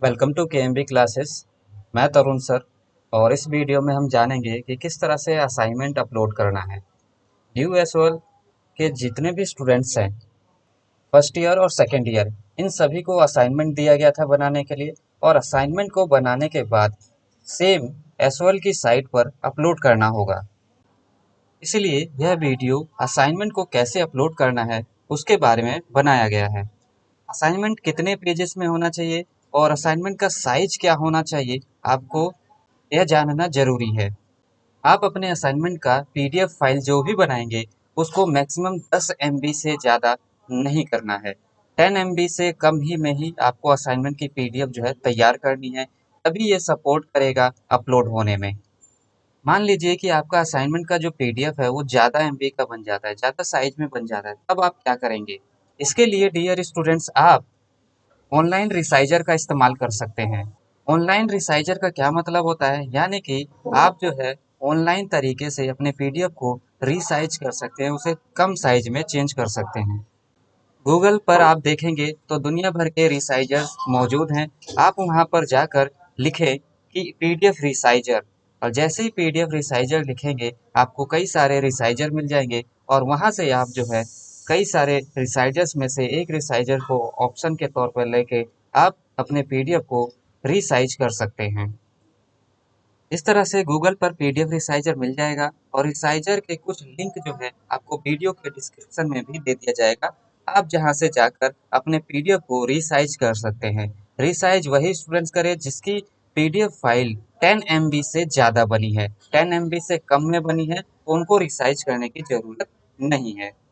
Welcome to KMB classes. मैं तरुण sir. और इस वीडियो में हम जानेंगे कि किस तरह से असाइनमेंट अपलोड करना है। ड्यू एसओएल के जितने भी स्टूडेंट्स हैं फर्स्ट ईयर और सेकेंड ईयर, इन सभी को असाइनमेंट दिया गया था बनाने के लिए। और असाइनमेंट को बनाने के बाद सेम एसओएल की साइट पर अपलोड करना होगा। इसलिए यह वीडियो असाइनमेंट को कैसे अपलोड करना है उसके बारे में बनाया गया है। असाइनमेंट कितने पेजेस में होना चाहिए और असाइनमेंट का साइज क्या होना चाहिए, आपको यह जानना जरूरी है। आप अपने असाइनमेंट का पीडीएफ फाइल जो भी बनाएंगे उसको मैक्सिमम 10 एमबी से ज़्यादा नहीं करना है। 10 एमबी से कम ही में ही आपको असाइनमेंट की पीडीएफ जो है तैयार करनी है, तभी ये सपोर्ट करेगा अपलोड होने में। मान लीजिए कि आपका असाइनमेंट का जो पीडीएफ है वो ज़्यादा एमबी का बन जाता है, ज़्यादा साइज में बन जाता है, तब आप क्या करेंगे? इसके लिए डियर स्टूडेंट्स, आप ऑनलाइन रिसाइजर का इस्तेमाल कर सकते हैं। ऑनलाइन रिसाइजर का क्या मतलब होता है? यानी कि आप जो है ऑनलाइन तरीके से अपने पीडीएफ को रीसाइज कर सकते हैं, उसे कम साइज में चेंज कर सकते हैं। गूगल पर आप देखेंगे तो दुनिया भर के रिसाइजर्स मौजूद हैं। आप वहां पर जाकर लिखें कि पीडीएफ रिसाइजर, और जैसे ही पीडीएफ रिसाइजर लिखेंगे आपको कई सारे रिसाइजर मिल जाएंगे। और वहां से आप जो है कई सारे रिसाइजर्स में से एक रिसाइजर को ऑप्शन के तौर पर लेके आप अपने पीडीएफ को रीसाइज कर सकते हैं। इस तरह से गूगल पर पीडीएफ रिसाइजर मिल जाएगा, और रिसाइजर के कुछ लिंक जो है आपको वीडियो के डिस्क्रिप्शन में भी दे दिया जाएगा। आप जहां से जाकर अपने पीडीएफ को रीसाइज कर सकते हैं। रीसाइज वही स्टूडेंट्स करें जिसकी पीडीएफ फाइल 10 एमबी से ज़्यादा बनी है। 10 एमबी से कम में बनी है तो उनको रिसाइज करने की ज़रूरत नहीं है।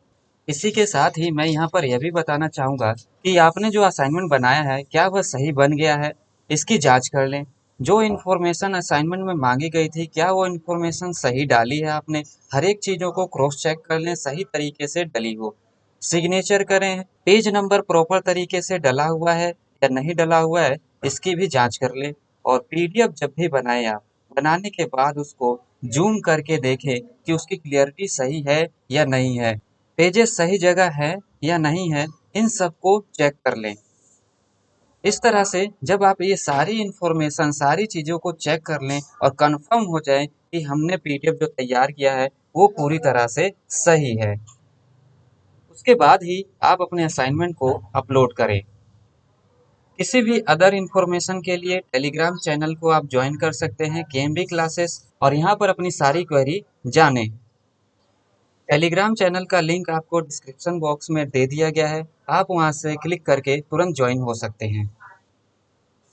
इसी के साथ ही मैं यहाँ पर यह भी बताना चाहूँगा कि आपने जो असाइनमेंट बनाया है क्या वह सही बन गया है, इसकी जांच कर लें। जो इन्फॉर्मेशन असाइनमेंट में मांगी गई थी क्या वो इन्फॉर्मेशन सही डाली है आपने? हर एक चीज़ों को क्रॉस चेक कर लें सही तरीके से डली हो। सिग्नेचर करें, पेज नंबर प्रॉपर तरीके से डला हुआ है या नहीं डला हुआ है, इसकी भी जांच कर लें। और पीडीएफ जब भी बनाएं आप, बनाने के बाद उसको जूम करके देखें कि उसकी क्लियरिटी सही है या नहीं है, पेजेस सही जगह है या नहीं है, इन सबको चेक कर लें। इस तरह से जब आप ये सारी इंफॉर्मेशन, सारी चीज़ों को चेक कर लें और कंफर्म हो जाए कि हमने पीडीएफ जो तैयार किया है वो पूरी तरह से सही है, उसके बाद ही आप अपने असाइनमेंट को अपलोड करें। किसी भी अदर इंफॉर्मेशन के लिए टेलीग्राम चैनल को आप ज्वाइन कर सकते हैं, केएमबी क्लासेस, और यहाँ पर अपनी सारी क्वेरी जानें। टेलीग्राम चैनल का लिंक आपको डिस्क्रिप्शन बॉक्स में दे दिया गया है, आप वहां से क्लिक करके तुरंत ज्वाइन हो सकते हैं।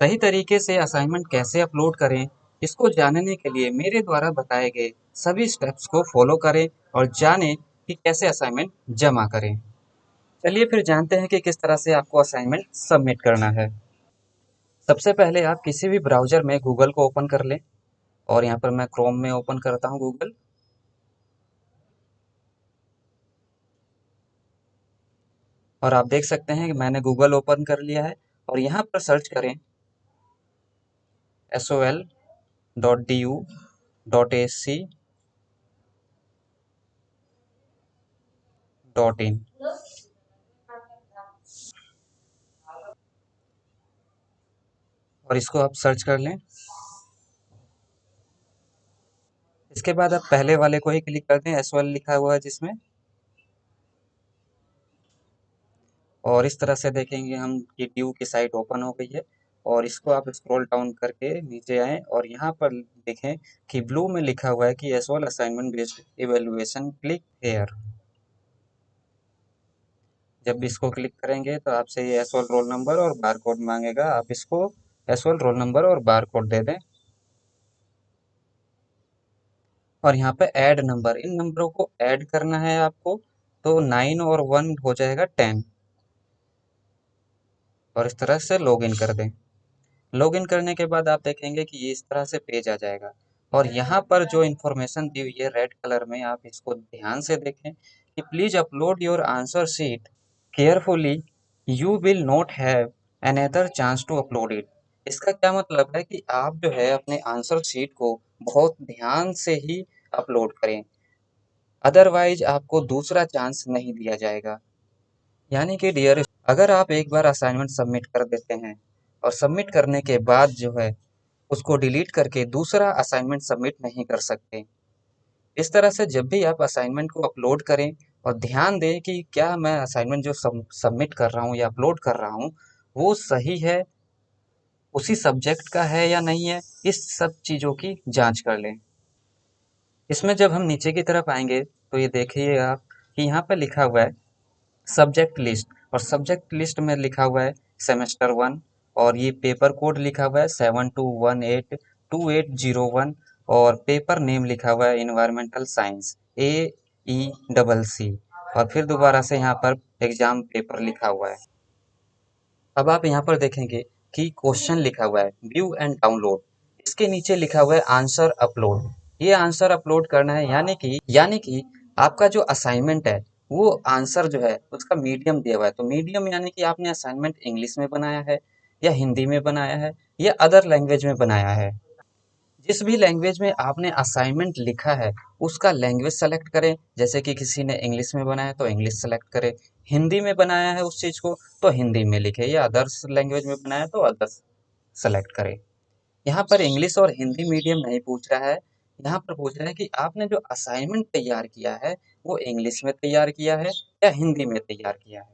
सही तरीके से असाइनमेंट कैसे अपलोड करें, इसको जानने के लिए मेरे द्वारा बताए गए सभी स्टेप्स को फॉलो करें और जानें कि कैसे असाइनमेंट जमा करें। चलिए फिर जानते हैं कि किस तरह से आपको असाइनमेंट सबमिट करना है। सबसे पहले आप किसी भी ब्राउज़र में गूगल को ओपन कर लें, और यहाँ पर मैं क्रोम में ओपन करता हूँ गूगल। और आप देख सकते हैं कि मैंने गूगल ओपन कर लिया है, और यहाँ पर सर्च करें sol.du.ac.in। और इसको आप सर्च कर लें। इसके बाद आप पहले वाले को ही क्लिक कर दें, एसओएल लिखा हुआ है जिसमें। और इस तरह से देखेंगे हम कि ड्यू की साइट ओपन हो गई है। और इसको आप स्क्रॉल डाउन करके नीचे आएँ और यहाँ पर देखें कि ब्लू में लिखा हुआ है कि SOL assignment based evaluation, click here. जब भी इसको क्लिक करेंगे तो आपसे ये एसओएल रोल नंबर और बार कोड मांगेगा, आप इसको एसओएल रोल नंबर और बार कोड दे दें। और यहाँ पे ऐड नंबर, इन नंबरों को ऐड करना है आपको, तो 9 और 1 हो जाएगा 10। और इस तरह से लॉगिन कर दें। लॉगिन करने के बाद आप देखेंगे कि ये इस तरह से पेज आ जाएगा। और यहाँ पर जो इन्फॉर्मेशन दी हुई है रेड कलर में, आप इसको ध्यान से देखें कि please upload your answer sheet carefully, you will not have another chance to upload it. इसका क्या मतलब है कि आप जो है अपने आंसर शीट को बहुत ध्यान से ही अपलोड करें, अदरवाइज आपको दूसरा चांस नहीं दिया जाएगा। यानी कि डियर, अगर आप एक बार असाइनमेंट सबमिट कर देते हैं और सबमिट करने के बाद जो है उसको डिलीट करके दूसरा असाइनमेंट सबमिट नहीं कर सकते। इस तरह से जब भी आप असाइनमेंट को अपलोड करें और ध्यान दें कि क्या मैं असाइनमेंट जो सबमिट कर रहा हूँ या अपलोड कर रहा हूँ वो सही है, उसी सब्जेक्ट का है या नहीं है, इस सब चीज़ों की जांच कर लें। इसमें जब हम नीचे की तरफ आएंगे तो ये देखिए आप कि यहाँ पर लिखा हुआ है सब्जेक्ट लिस्ट, और सब्जेक्ट लिस्ट में लिखा हुआ है सेमेस्टर 1, और ये पेपर कोड लिखा हुआ है 72182801, और पेपर नेम लिखा हुआ है इन्वायरमेंटल साइंस AECC, और फिर दोबारा से यहाँ पर एग्जाम पेपर लिखा हुआ है। अब आप यहाँ पर देखेंगे कि क्वेश्चन लिखा हुआ है व्यू एंड डाउनलोड, इसके नीचे लिखा हुआ है आंसर अपलोड। ये आंसर अपलोड करना है, यानी कि आपका जो असाइनमेंट है वो आंसर जो है उसका मीडियम दिया हुआ है। तो मीडियम यानी कि आपने असाइनमेंट इंग्लिश में बनाया है या हिंदी में बनाया है या अदर लैंग्वेज में बनाया है। जिस भी लैंग्वेज में आपने असाइनमेंट लिखा है उसका लैंग्वेज सेलेक्ट करें, जैसे कि किसी ने इंग्लिश में बनाया तो इंग्लिश सेलेक्ट करें, हिंदी में बनाया है उस चीज़ को तो हिंदी में लिखे, या अदर्स लैंग्वेज में बनाया तो अदर्स सेलेक्ट करें। यहाँ पर इंग्लिश और हिंदी मीडियम नहीं पूछ रहा है, यहाँ पर पूछ रहा है कि आपने जो असाइनमेंट तैयार किया है वो इंग्लिश में तैयार किया है या हिंदी में तैयार किया है।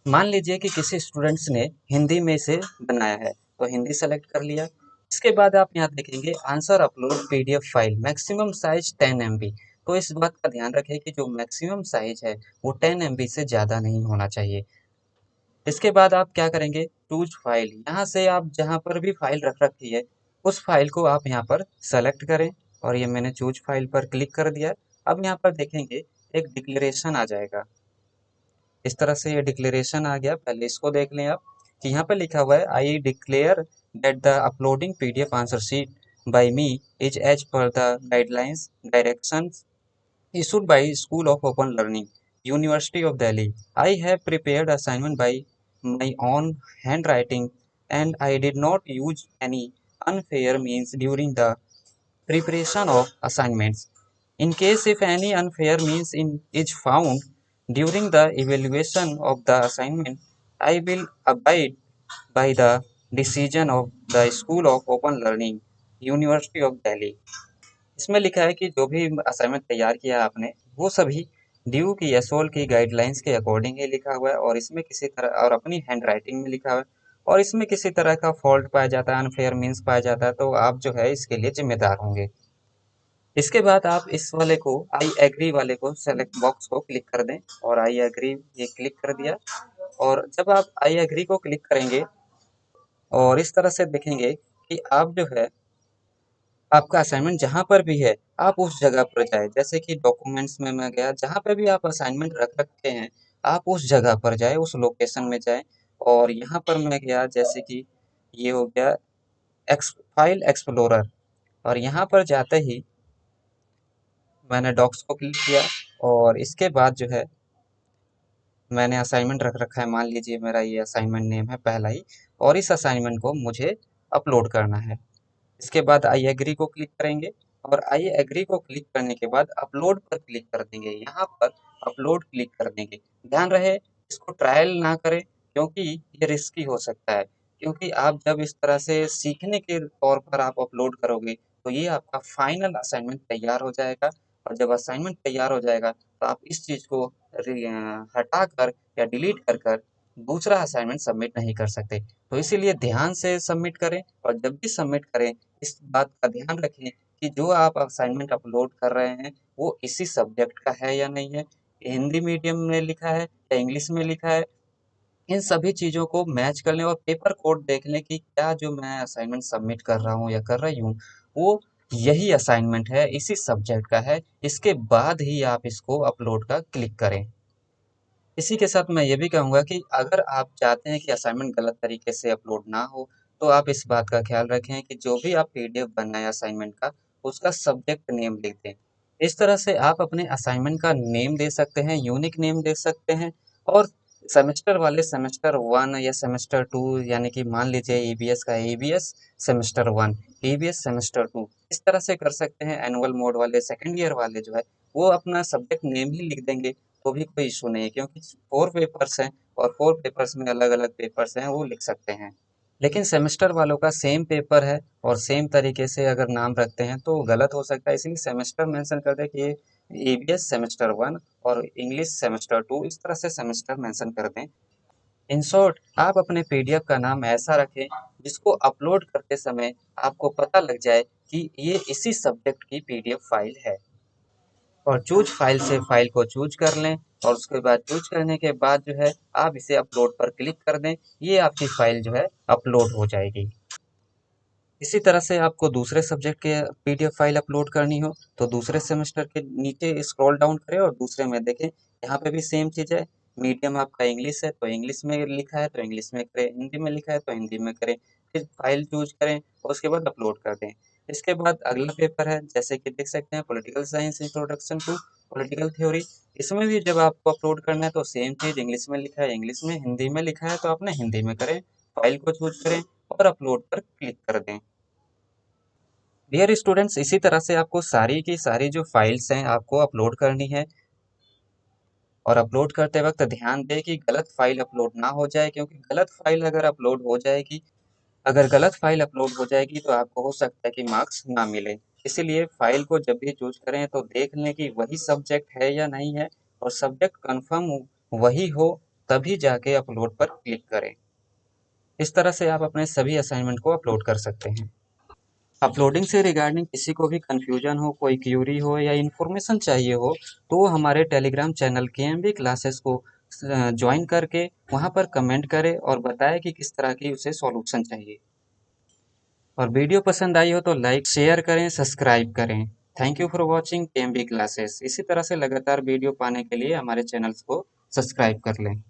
मान लीजिए कि किसी स्टूडेंट्स ने हिंदी में से बनाया है तो हिंदी सेलेक्ट कर लिया। इसके बाद आप यहाँ देखेंगे answer upload PDF file maximum size 10 MB। तो इस बात का ध्यान रखें कि जो मैक्सिमम साइज है वो 10 MB से ज़्यादा नहीं होना चाहिए। इसके बाद आप क्या करेंगे, चूज फाइल, यहाँ से आप जहाँ पर भी फाइल रख रखी है उस फाइल को आप यहाँ पर सेलेक्ट करें, और ये मैंने चूज फाइल पर क्लिक कर दिया। अब यहाँ पर देखेंगे एक डिक्लेरेशन आ जाएगा, इस तरह से ये डिक्लेरेशन आ गया। पहले इसको देख लें आप कि यहाँ पर लिखा हुआ है I declare that the uploading PDF answer sheet by me is as per the guidelines directions issued by School of Open Learning, University of Delhi. I have prepared assignment by my own handwriting and I did not use any unfair means during the preparation of assignments. In case if any unfair means is found during the evaluation of the assignment, I will abide by the decision of the School of Open Learning, University of Delhi. इसमें लिखा है कि जो भी assignment तैयार किया है आपने वो सभी ड्यू की एसओल की गाइडलाइंस के अकॉर्डिंग ही लिखा हुआ है, और इसमें किसी तरह और अपनी हैंड राइटिंग में लिखा हुआ है, और इसमें किसी तरह का फॉल्ट पाया जाता है, अनफेयर मीन्स पाया जाता है तो आप जो है इसके लिए जिम्मेदार होंगे। इसके बाद आप इस वाले को आई एग्री वाले को सेलेक्ट बॉक्स को क्लिक कर दें, और आई एग्री ये क्लिक कर दिया। और जब आप आई एग्री को क्लिक करेंगे और इस तरह से देखेंगे कि आप जो है आपका असाइनमेंट जहाँ पर भी है आप उस जगह पर जाए, जैसे कि डॉक्यूमेंट्स में मैं गया, जहाँ पे भी आप असाइनमेंट रख रखे हैं आप उस जगह पर जाए, उस लोकेशन में जाए। और यहाँ पर मैं गया, जैसे कि ये हो गया फाइल एक्सप्लोरर, और यहाँ पर जाते ही मैंने डॉक्स को क्लिक किया, और इसके बाद जो है मैंने असाइनमेंट रख रखा है, मान लीजिए मेरा ये असाइनमेंट नेम है पहला ही, और इस असाइनमेंट को मुझे अपलोड करना है। इसके बाद आई एग्री को क्लिक करेंगे, और आई एग्री को क्लिक करने के बाद अपलोड पर क्लिक कर देंगे, यहाँ पर अपलोड क्लिक कर देंगे। ध्यान रहे इसको ट्रायल ना करें क्योंकि ये रिस्की हो सकता है, क्योंकि आप जब इस तरह से सीखने के तौर पर आप अपलोड करोगे तो ये आपका फाइनल असाइनमेंट तैयार हो जाएगा, और जब असाइनमेंट तैयार हो जाएगा तो आप इस चीज़ को हटा कर या डिलीट कर कर दूसरा असाइनमेंट सबमिट नहीं कर सकते। तो इसीलिए ध्यान से सबमिट करें, और जब भी सबमिट करें इस बात का ध्यान रखें कि जो आप असाइनमेंट अपलोड कर रहे हैं वो इसी सब्जेक्ट का है या नहीं है, हिंदी मीडियम में लिखा है या इंग्लिश में लिखा है। इन सभी चीज़ों को मैच कर लें और पेपर कोड देख लें कि क्या जो मैं असाइनमेंट सबमिट कर रहा हूँ या कर रही हूँ वो यही असाइनमेंट है, इसी सब्जेक्ट का है। इसके बाद ही आप इसको अपलोड का क्लिक करें। इसी के साथ मैं ये भी कहूँगा कि अगर आप चाहते हैं कि असाइनमेंट गलत तरीके से अपलोड ना हो, तो आप इस बात का ख्याल रखें कि जो भी आप पीडीएफ बनाएँ असाइनमेंट का, उसका सब्जेक्ट नेम लिख दें। इस तरह से आप अपने असाइनमेंट का नेम दे सकते हैं, यूनिक नेम दे सकते हैं, और सेमेस्टर वाले सेमेस्टर 1 या सेमेस्टर 2, यानी कि मान लीजिए ईबीएस का ईबीएस सेमेस्टर 1, ईबीएस सेमेस्टर 2, इस तरह से कर सकते हैं। एनुअल मोड वाले सेकंड ईयर वाले जो है वो अपना सब्जेक्ट नेम ही लिख देंगे तो भी कोई इशू नहीं है, क्योंकि 4 पेपर्स हैं और 4 पेपर्स में अलग-अलग पेपर्स हैं वो लिख सकते हैं। लेकिन सेमेस्टर वालों का सेम पेपर है और सेम तरीके से अगर नाम रखते हैं तो गलत हो सकता है, इसलिए सेमेस्टर मेंशन कर दे कि ये ईवीएस सेमेस्टर 1 और इंग्लिश सेमेस्टर 2, इस तरह से सेमेस्टर मेंशन कर दें। इन शॉर्ट, आप अपने पीडीएफ का नाम ऐसा रखें जिसको अपलोड करते समय आपको पता लग जाए कि ये इसी सब्जेक्ट की पीडीएफ फाइल है। और चूज फाइल से फाइल को चूज कर लें और उसके बाद चूज करने के बाद जो है आप इसे अपलोड पर क्लिक कर दें, ये आपकी फाइल जो है अपलोड हो जाएगी। इसी तरह से आपको दूसरे सब्जेक्ट के पीडीएफ फाइल अपलोड करनी हो तो दूसरे सेमेस्टर के नीचे स्क्रॉल डाउन करें और दूसरे में देखें, यहाँ पे भी सेम चीज़ है। मीडियम आपका इंग्लिश है तो इंग्लिश में लिखा है तो इंग्लिश में करें, हिंदी में लिखा है तो हिंदी में करें, फिर फाइल चूज करें और उसके बाद अपलोड कर दें। इसके बाद अगला पेपर है, जैसे कि देख सकते हैं, political science introduction to political theory. इसमें भी जब आपको अपलोड करना है तो सेम चीज़, इंग्लिश में लिखा है इंग्लिश में, हिंदी में लिखा है तो आपने हिंदी में करें, फाइल को चूज करें और अपलोड पर क्लिक कर दें। डियर स्टूडेंट्स, इसी तरह से आपको सारी की सारी जो फाइल्स हैं आपको अपलोड करनी है और अपलोड करते वक्त ध्यान दें कि गलत फाइल अपलोड ना हो जाए, क्योंकि अगर गलत फाइल अपलोड हो जाएगी तो आपको हो सकता है कि मार्क्स ना मिले। इसीलिए फाइल को जब भी चूज करें तो देख लें कि वही सब्जेक्ट है या नहीं है, और सब्जेक्ट कंफर्म वही हो तभी जाके अपलोड पर क्लिक करें। इस तरह से आप अपने सभी असाइनमेंट को अपलोड कर सकते हैं। अपलोडिंग से रिगार्डिंग किसी को भी कन्फ्यूजन हो, कोई क्यूरी हो या इन्फॉर्मेशन चाहिए हो तो वो हमारे टेलीग्राम चैनल केएमबी क्लासेस को ज्वाइन करके वहाँ पर कमेंट करे और बताए कि किस तरह की उसे सॉल्यूशन चाहिए। और वीडियो पसंद आई हो तो लाइक शेयर करें, सब्सक्राइब करें। Thank you for watching KMB classes. इसी तरह से लगातार वीडियो पाने के लिए हमारे चैनल्स को सब्सक्राइब कर लें।